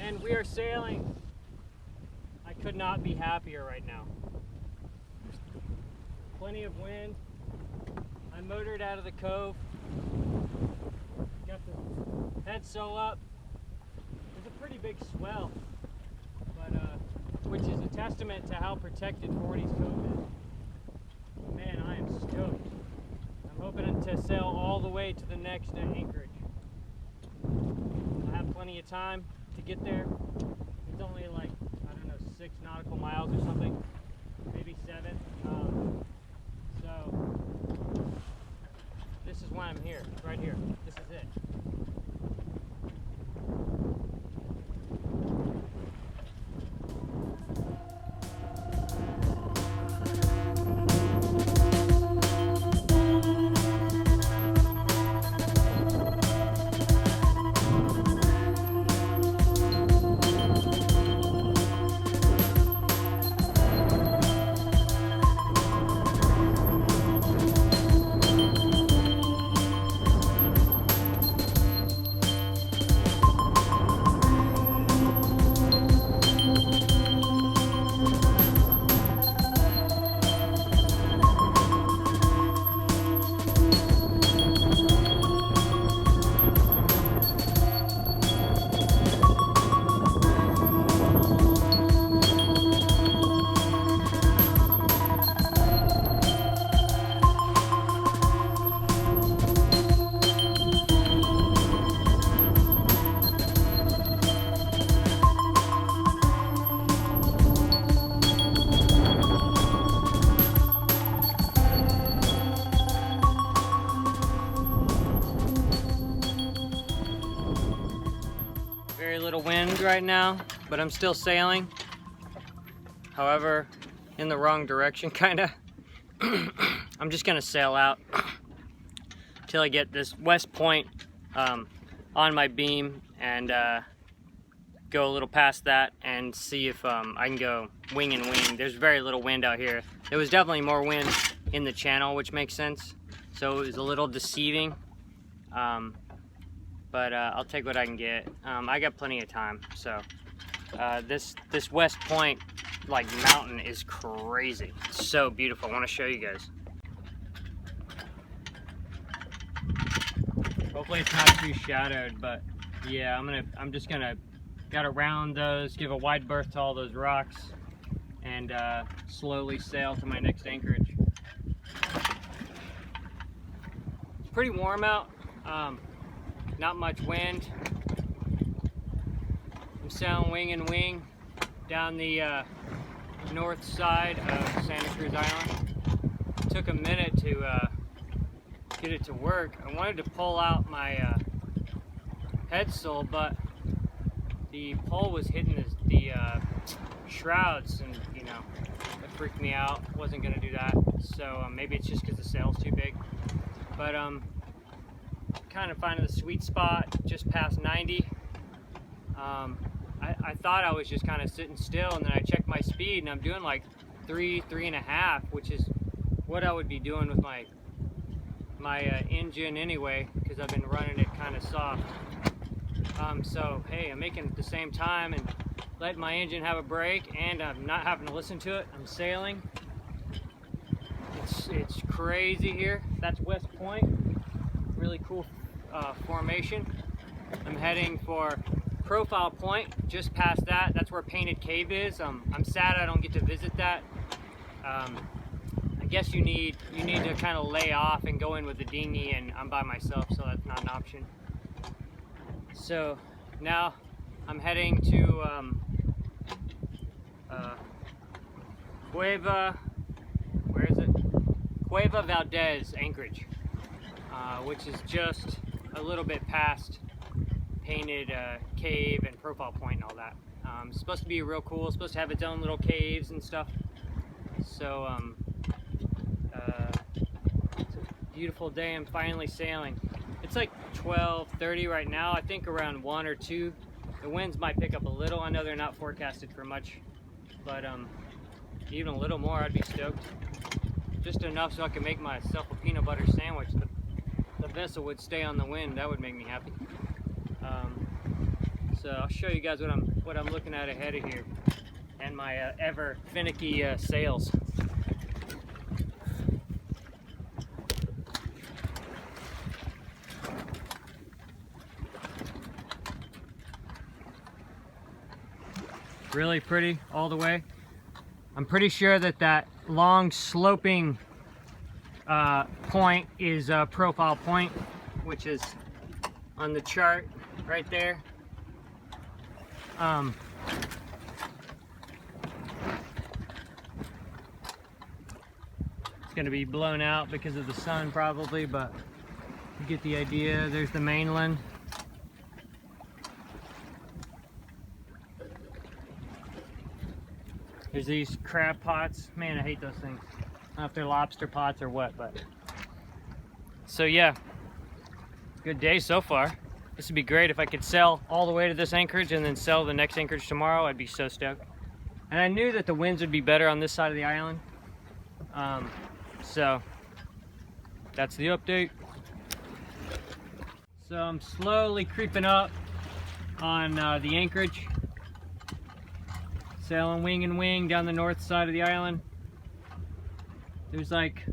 And we are sailing. I could not be happier right now. Plenty of wind. I motored out of the cove. Got the headsail up. There's a pretty big swell, but which is a testament to how protected Forney Cove is. Man, I am stoked. I'm hoping to sail all the way to the next anchorage. I have plenty of time to get there. It's only like, I don't know, 6 nautical miles or something, maybe 7. So this is why I'm here, right here. This is it. Very little wind right now, but I'm still sailing. However, in the wrong direction, kinda. I'm just gonna sail out till I get this west point on my beam and go a little past that and see if I can go wing and wing. There's very little wind out here. There was definitely more wind in the channel, which makes sense. So it was a little deceiving. But I'll take what I can get. I got plenty of time. So this west point, like, mountain is crazy. It's so beautiful. I want to show you guys. Hopefully it's not too shadowed, but yeah, I'm just gonna gotta round those, give a wide berth to all those rocks, and slowly sail to my next anchorage. It's pretty warm out. Not much wind. I'm sailing wing and wing down the north side of Santa Cruz Island. It took a minute to get it to work. I wanted to pull out my headsail, but the pole was hitting the shrouds, and you know, it freaked me out. Wasn't gonna do that. So maybe it's just because the sail's too big. But kind of finding the sweet spot just past 90. I thought I was just kind of sitting still, and then I checked my speed and I'm doing like 3.5, which is what I would be doing with my engine anyway, because I've been running it kind of soft. So hey, I'm making it at the same time and letting my engine have a break, and I'm not having to listen to it. I'm sailing. It's crazy here. That's West Point. Really cool formation. I'm heading for Profile Point, just past that. That's where Painted Cave is. I'm sad I don't get to visit that. I guess you need to kind of lay off and go in with the dinghy, and I'm by myself, so that's not an option. So now I'm heading to Cueva Valdez Anchorage, which is just a little bit past Painted Cave and Profile Point and all that. It's supposed to be real cool. It's supposed to have its own little caves and stuff. So it's a beautiful day. I'm finally sailing. It's like 12:30 right now. I think around 1 or 2. The winds might pick up a little. I know they're not forecasted for much, but even a little more, I'd be stoked. Just enough so I can make myself a peanut butter sandwich. The vessel would stay on the wind. That would make me happy. So I'll show you guys what I'm looking at ahead of here, and my ever finicky sails. Really pretty all the way. I'm pretty sure that long sloping point is a profile point, which is on the chart right there. It's gonna be blown out because of the sun probably, but you get the idea. There's the mainland. There's these crab pots. Man, I hate those things. I don't know if they're lobster pots or what, but. So yeah, good day so far. This would be great if I could sail all the way to this anchorage and then sail the next anchorage tomorrow. I'd be so stoked. And I knew that the winds would be better on this side of the island. So that's the update. So I'm slowly creeping up on the anchorage. Sailing wing and wing down the north side of the island. There's like,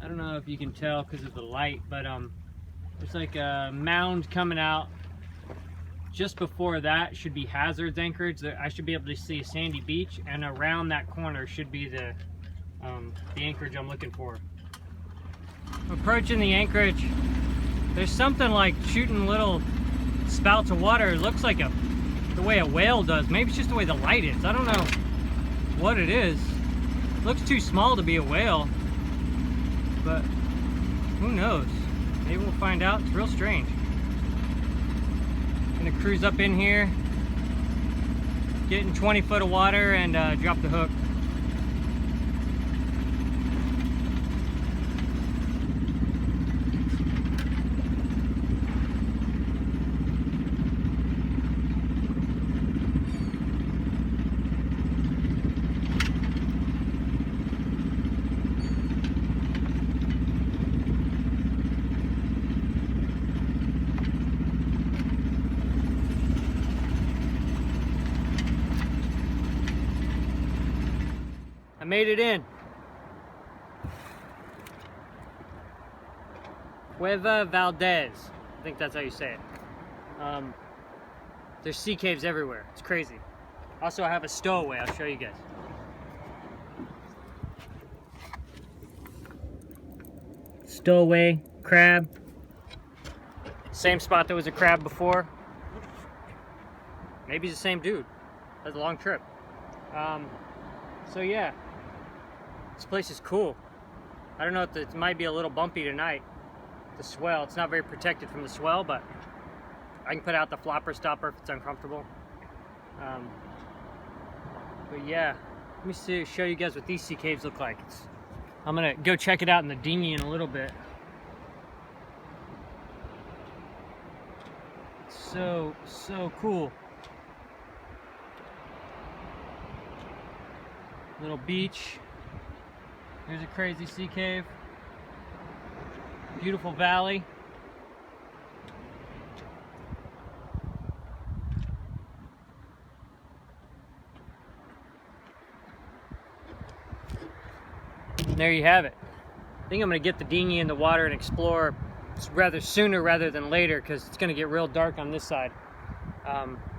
I don't know if you can tell because of the light, but there's like a mound coming out. Just before that should be Hazard's Anchorage. I should be able to see a sandy beach, and around that corner should be the anchorage I'm looking for. Approaching the anchorage, there's something like shooting little spouts of water. It looks like the way a whale does. Maybe it's just the way the light is. I don't know what it is. Looks too small to be a whale, but who knows? Maybe we'll find out. It's real strange. Gonna cruise up in here, get in 20 foot of water, and drop the hook. I made it in. Cueva Valdez. I think that's how you say it. There's sea caves everywhere. It's crazy. Also, I have a stowaway. I'll show you guys. Stowaway crab. Same spot that was a crab before. Maybe he's the same dude. That's a long trip. So yeah. This place is cool. I don't know if it might be a little bumpy tonight. The swell, it's not very protected from the swell, but I can put out the flopper stopper if it's uncomfortable. But yeah, let me show you guys what these sea caves look like. I'm gonna go check it out in the dinghy in a little bit. So cool. Little beach. There's a crazy sea cave. Beautiful valley. And there you have it. I think I'm gonna get the dinghy in the water and explore rather sooner rather than later, because it's gonna get real dark on this side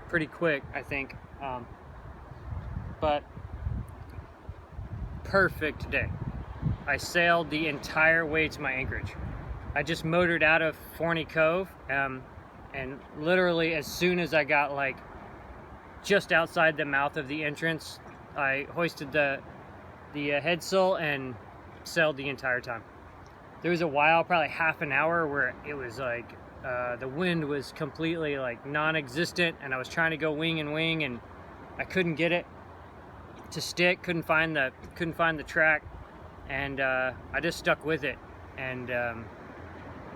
pretty quick, I think. But perfect day. I sailed the entire way to my anchorage. I just motored out of Forney Cove, and literally as soon as I got like just outside the mouth of the entrance, I hoisted the headsail and sailed the entire time. There was a while, probably half an hour, where it was like the wind was completely like non-existent, and I was trying to go wing and wing, and I couldn't get it to stick. Couldn't find the track, and I just stuck with it and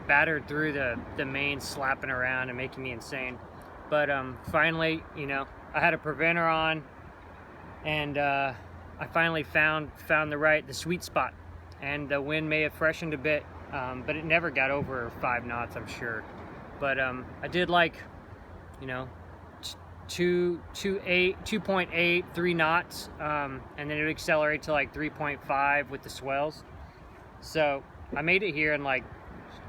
battered through the main, slapping around and making me insane. But finally, you know, I had a preventer on, and I finally found the sweet spot. And the wind may have freshened a bit, but it never got over 5 knots, I'm sure. But I did like you know, 2.8, 3 knots, and then it would accelerate to like 3.5 with the swells. So I made it here in like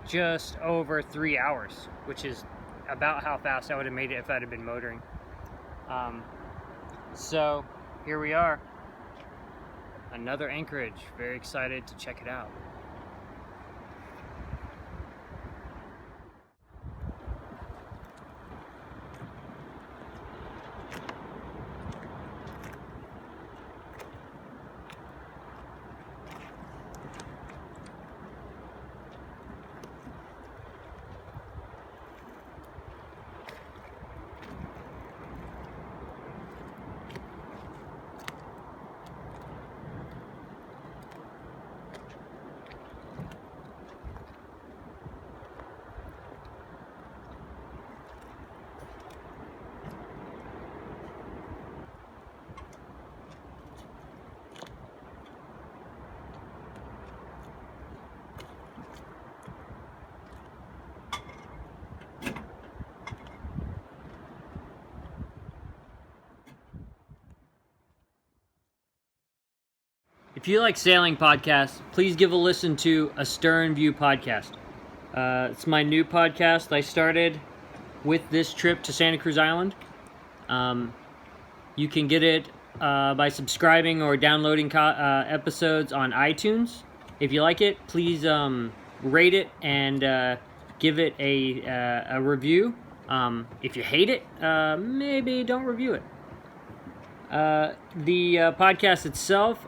just over 3 hours, which is about how fast I would have made it if I'd have been motoring. So here we are, another anchorage. Very excited to check it out. If you like sailing podcasts, please give a listen to a Stern View podcast. It's my new podcast I started with this trip to Santa Cruz Island. You can get it by subscribing or downloading episodes on iTunes. If you like it, please rate it and give it a review. If you hate it, maybe don't review it. The podcast itself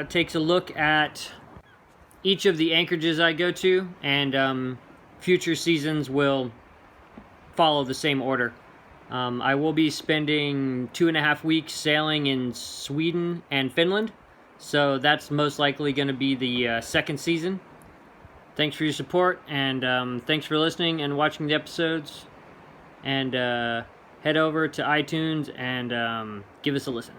takes a look at each of the anchorages I go to, and future seasons will follow the same order. I will be spending 2.5 weeks sailing in Sweden and Finland, so that's most likely going to be the second season. Thanks for your support, and thanks for listening and watching the episodes. And head over to iTunes and give us a listen.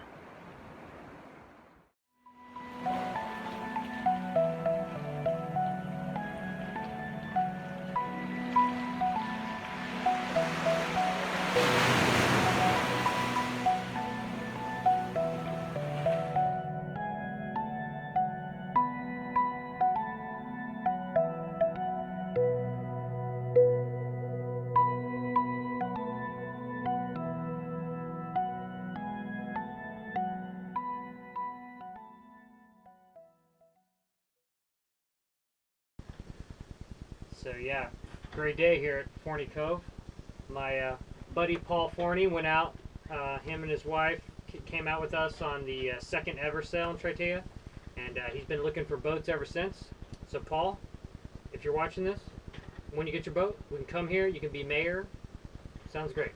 So yeah, great day here at Forney Cove. My buddy Paul Forney went out, him and his wife came out with us on the second ever sail in Triteia, and he's been looking for boats ever since. So Paul, if you're watching this, when you get your boat, we can come here, you can be mayor. Sounds great.